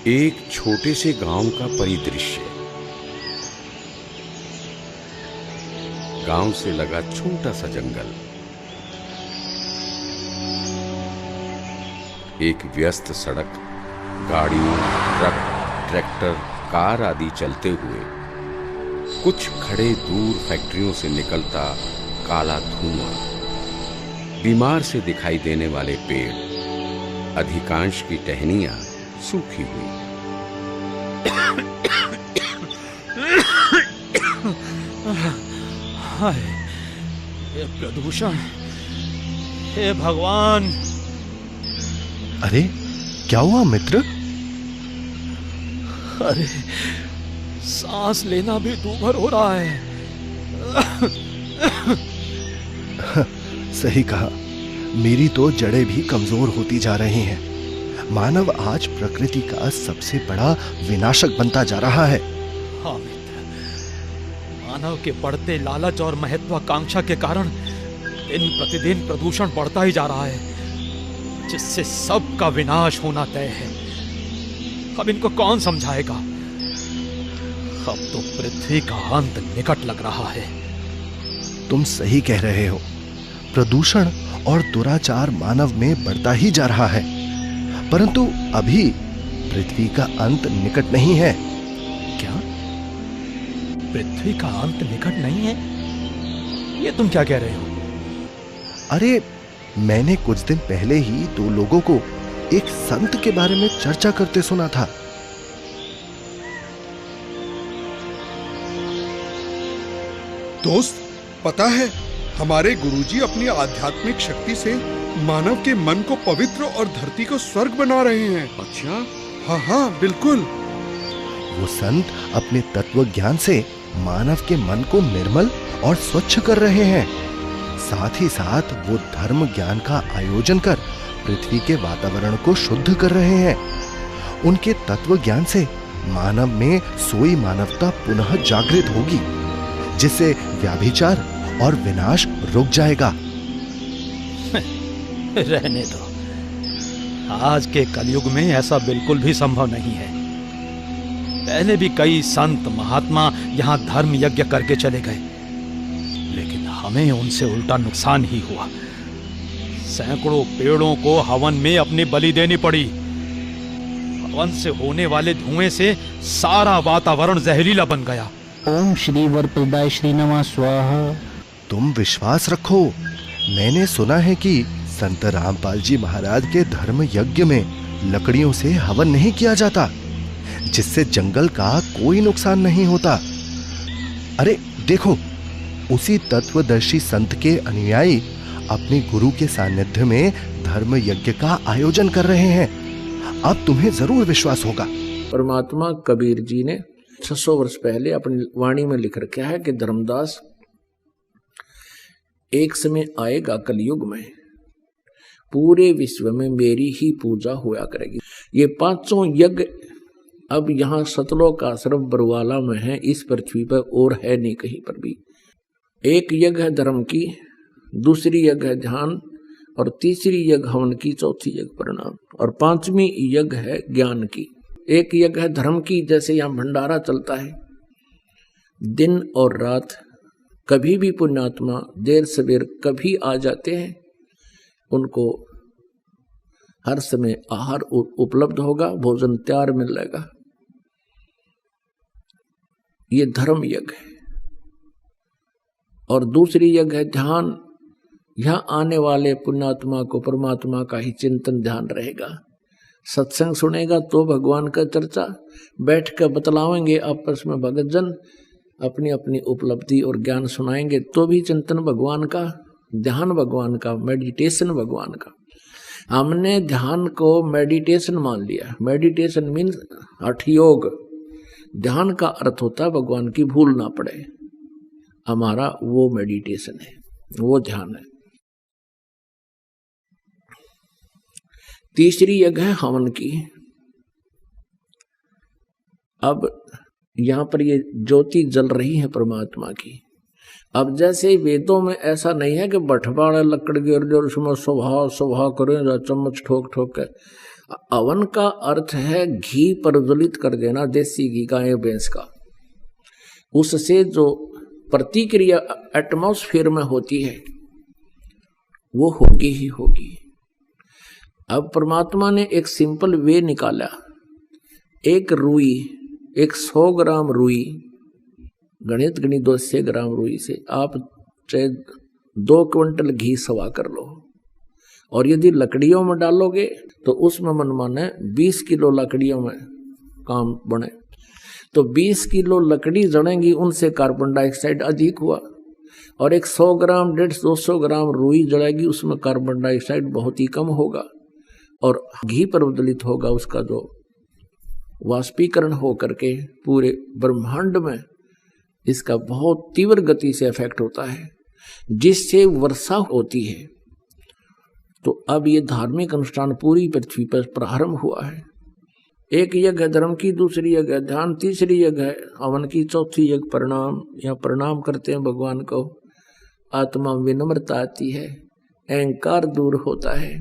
एक छोटे से गांव का परिदृश्य। गांव से लगा छोटा सा जंगल, एक व्यस्त सड़क, गाड़ियों, ट्रक, ट्रैक्टर, कार आदि चलते हुए, कुछ खड़े दूर फैक्ट्रियों से निकलता काला धुआं, बीमार से दिखाई देने वाले पेड़, अधिकांश की टहनियां सूखी हुई। हाय, ये प्रदूषण, हे भगवान! अरे क्या हुआ मित्र? अरे सांस लेना भी दूभर हो रहा है। सही कहा, मेरी तो जड़ें भी कमजोर होती जा रही हैं। मानव आज प्रकृति का सबसे बड़ा विनाशक बनता जा रहा है। हाँ मित्र, मानव के बढ़ते लालच और महत्वाकांक्षा के कारण दिन प्रतिदिन प्रदूषण बढ़ता ही जा रहा है, जिससे सबका विनाश होना तय है। अब इनको कौन समझाएगा? अब तो पृथ्वी का अंत निकट लग रहा है। तुम सही कह रहे हो। प्रदूषण और दुराचार मानव में बढ़ता ही जा रहा है, परंतु अभी पृथ्वी का अंत निकट नहीं है। क्या? पृथ्वी का अंत निकट नहीं है? ये तुम क्या कह रहे हो? अरे मैंने कुछ दिन पहले ही दो लोगों को एक संत के बारे में चर्चा करते सुना था। दोस्त, पता है, हमारे गुरुजी अपनी आध्यात्मिक शक्ति से मानव के मन को पवित्र और धरती को स्वर्ग बना रहे हैं। अच्छा? हाँ हाँ, बिल्कुल। वो संत अपने तत्व ज्ञान से मानव के मन को निर्मल और स्वच्छ कर रहे हैं। साथ ही साथ वो धर्म ज्ञान का आयोजन कर पृथ्वी के वातावरण को शुद्ध कर रहे हैं। उनके तत्व ज्ञान से मानव में सोई मानवता पुनः जागृत होगी, जिससे व्याभिचार और विनाश रुक जाएगा। रहने दो, आज के कलयुग में ऐसा बिल्कुल भी संभव नहीं है। पहले भी कई संत महात्मा यहाँ धर्म यज्ञ करके चले गए, लेकिन हमें उनसे उल्टा नुकसान ही हुआ। सैकड़ों पेड़ों को हवन में अपनी बलि देनी पड़ी। हवन से होने वाले धुएं से सारा वातावरण जहरीला बन गया। ओम श्री वरप्रदाय श्री नमः स्वाहा। तुम विश्वास रखो, मैंने सुना है कि संत रामपाल जी महाराज के धर्म यज्ञ में लकड़ियों से हवन नहीं किया जाता, जिससे जंगल का कोई नुकसान नहीं होता। अरे देखो, उसी तत्वदर्शी संत के अनुयायी अपने गुरु के सानिध्य में धर्म यज्ञ का आयोजन कर रहे हैं। अब तुम्हें जरूर विश्वास होगा। परमात्मा कबीर जी ने 600 वर्ष पहले अपनी वाणी में लिख रखा है कि धर्मदास, एक समय आएगा कलयुग में पूरे विश्व में मेरी ही पूजा हुआ करेगी। ये पांचों यज्ञ अब यहाँ सतलोक आश्रम बरवाला में है, इस पृथ्वी पर और है नहीं कहीं पर भी। एक यज्ञ है धर्म की, दूसरी यज्ञ है ध्यान, और तीसरी यज्ञ हवन की, चौथी यज्ञ प्रणाम, और पांचवी यज्ञ है ज्ञान की। एक यज्ञ है धर्म की, जैसे यहाँ भंडारा चलता है दिन और रात, कभी भी पुण्यात्मा देर सवेर कभी आ जाते हैं, उनको हर समय आहार उपलब्ध होगा, भोजन तैयार मिलेगा। ये धर्म यज्ञ है। और दूसरी यज्ञ है ध्यान। यहाँ आने वाले पुण्यात्मा को परमात्मा का ही चिंतन ध्यान रहेगा। सत्संग सुनेगा तो भगवान का चर्चा, बैठ कर बतलावेंगे आपस में भगत जन, अपनी अपनी उपलब्धि और ज्ञान सुनाएंगे तो भी चिंतन भगवान का, ध्यान भगवान का, मेडिटेशन भगवान का। हमने ध्यान को मेडिटेशन मान लिया। मेडिटेशन मीन्स हठ योग। ध्यान का अर्थ होता है भगवान की भूल ना पड़े। हमारा वो मेडिटेशन है, वो ध्यान है। तीसरी यज्ञ है हवन की। अब यहाँ पर ये ज्योति जल रही है परमात्मा की। अब जैसे वेदों में ऐसा नहीं है कि बठवाड़ा लकड़ गिर जो उसमें सुबह सुबह करें चम्मच ठोक ठोक के, हवन का अर्थ है घी प्रज्वलित कर देना, देसी घी गाय भैंस का। उससे जो प्रतिक्रिया एटमॉस्फेयर में होती है वो होगी ही होगी। अब परमात्मा ने एक सिंपल वे निकाला। एक रुई, एक 100 ग्राम रुई, गणित 200 ग्राम रुई से आप चाहे 2 क्विंटल घी सवा कर लो, और यदि लकड़ियों में डालोगे तो उसमें मनमाने 20 किलो लकड़ियों में काम बने, तो 20 किलो लकड़ी जड़ेंगी, उनसे कार्बन डाइऑक्साइड अधिक हुआ। और एक 100 ग्राम 150-200 ग्राम रुई जड़ेगी, उसमें कार्बन डाइऑक्साइड बहुत ही कम होगा और घी प्रज्वलित होगा, उसका जो वाष्पीकरण हो करके पूरे ब्रह्मांड में इसका बहुत तीव्र गति से इफेक्ट होता है, जिससे वर्षा होती है। तो अब ये धार्मिक अनुष्ठान पूरी पृथ्वी पर प्रारंभ हुआ है। एक यज्ञ है धर्म की, दूसरी यज्ञ है ध्यान, तीसरी यज्ञ है हवन की, चौथी यज्ञ प्रणाम। या प्रणाम करते हैं भगवान को, आत्मा में विनम्रता आती है, अहंकार दूर होता है।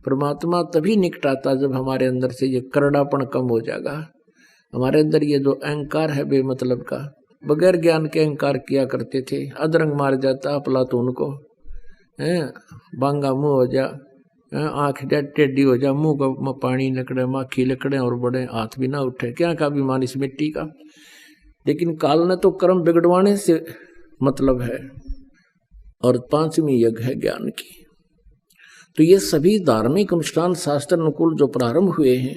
परमात्मा तभी निकट आता जब हमारे अंदर से ये करड़ापन कम हो जाएगा। हमारे अंदर ये जो अहंकार है बेमतलब का, बगैर ज्ञान के अहंकार किया करते थे, अधरंग मार जाता अफलातून को, बांगा मुंह हो जा, आँख टेढ़ी हो जा, मुंह को पानी निकले, माखी निकले और बड़े हाथ भी ना उठे, क्या का अभिमान इस मिट्टी का। लेकिन काल ने तो कर्म बिगड़वाने से मतलब है। और 5वीं यज्ञ है ज्ञान की। तो ये सभी धार्मिक अनुष्ठान शास्त्र अनुकूल जो प्रारंभ हुए हैं,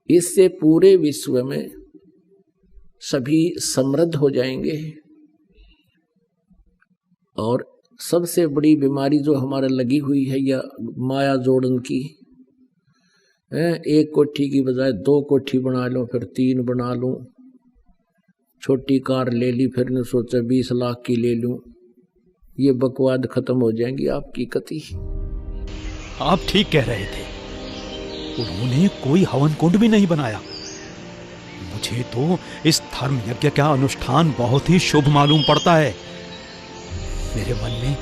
इससे पूरे विश्व में सभी समृद्ध हो जाएंगे। और सबसे बड़ी बीमारी जो हमारे लगी हुई है या माया जोड़न की, एक कोठी की बजाय 2 कोठी बना लो, फिर 3 बना लूं, छोटी कार ले ली, फिर ने सोचा 20 लाख की ले लूं, ये बकवाद खत्म हो जाएंगी आपकी कति। आप ठीक कह रहे थे, उन्होंने कोई हवन कुंड भी नहीं बनाया। मुझे तो इस धर्म यज्ञ का अनुष्ठान बहुत ही शुभ मालूम पड़ता है। मेरे मन में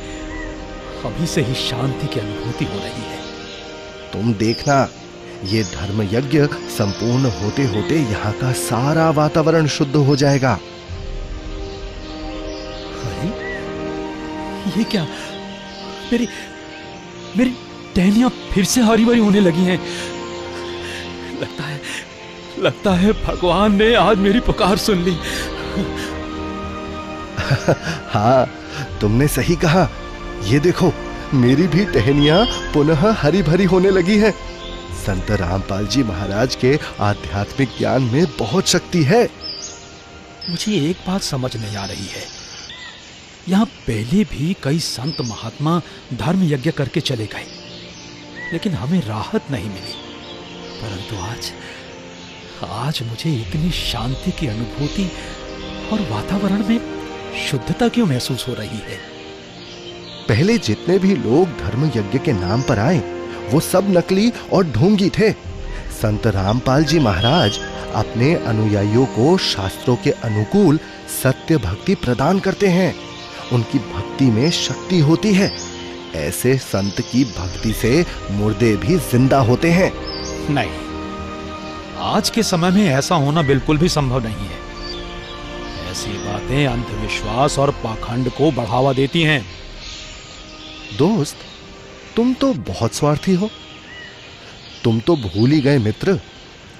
अभी से ही शांति की अनुभूति हो रही है। तुम देखना, ये धर्म यज्ञ संपूर्ण होते होते यहाँ का सारा वातावरण शुद्ध हो जाएगा। अरे ये क्या, मेरी टहनियां फिर से हरी भरी होने लगी हैं। लगता है भगवान ने आज मेरी पुकार सुन ली। हाँ, तुमने सही कहा। ये देखो, मेरी भी टहनियां पुनः हरी भरी होने लगी हैं। संत रामपाल जी महाराज के आध्यात्मिक ज्ञान में बहुत शक्ति है। मुझे एक बात समझ नहीं आ रही है, यहाँ पहले भी कई संत महात्मा धर्म यज्ञ करके चले गए, लेकिन हमें राहत नहीं मिली। परंतु आज मुझे इतनी शांति की अनुभूति और वातावरण में शुद्धता क्यों महसूस हो रही है? पहले जितने भी लोग धर्म यज्ञ के नाम पर आए, वो सब नकली और ढोंगी थे। संत रामपाल जी महाराज अपने अनुयायियों को शास्त्रों के अनुकूल सत्य भक्ति प्रदान करते हैं। उनकी भक्ति में शक्ति होती है। ऐसे संत की भक्ति से मुर्दे भी जिंदा होते हैं। नहीं, आज के समय में ऐसा होना बिल्कुल भी संभव नहीं है। ऐसी बातें अंधविश्वास और पाखंड को बढ़ावा देती हैं। दोस्त, तुम तो बहुत स्वार्थी हो। तुम तो भूल ही गए मित्र,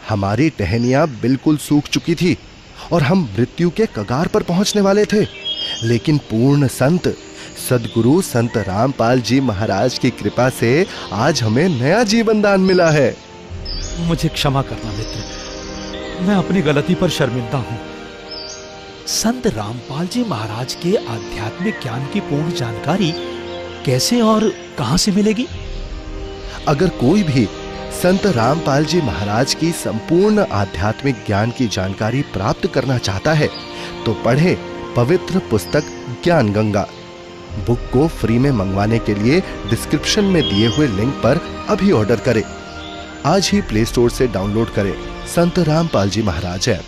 हमारी टहनियां बिल्कुल सूख चुकी थी और हम मृत्यु के कगार पर पहुंचने वाले थे। लेकिन पूर्ण संत सद्गुरु संत रामपाल जी महाराज की कृपा से आज हमें नया जीवन दान मिला है। मुझे क्षमा करना मित्र, मैं अपनी गलती पर शर्मिंदा हूं। संत रामपाल जी महाराज के आध्यात्मिक ज्ञान की पूर्ण जानकारी कैसे और कहां से मिलेगी? अगर कोई भी संत रामपाल जी महाराज की संपूर्ण आध्यात्मिक ज्ञान की जानकारी प्राप्त करना चाहता है तो पढ़े पवित्र पुस्तक ज्ञान गंगा। बुक को फ्री में मंगवाने के लिए डिस्क्रिप्शन में दिए हुए लिंक पर अभी ऑर्डर करें। आज ही प्ले स्टोर से डाउनलोड करें संत रामपाल जी महाराज ऐप।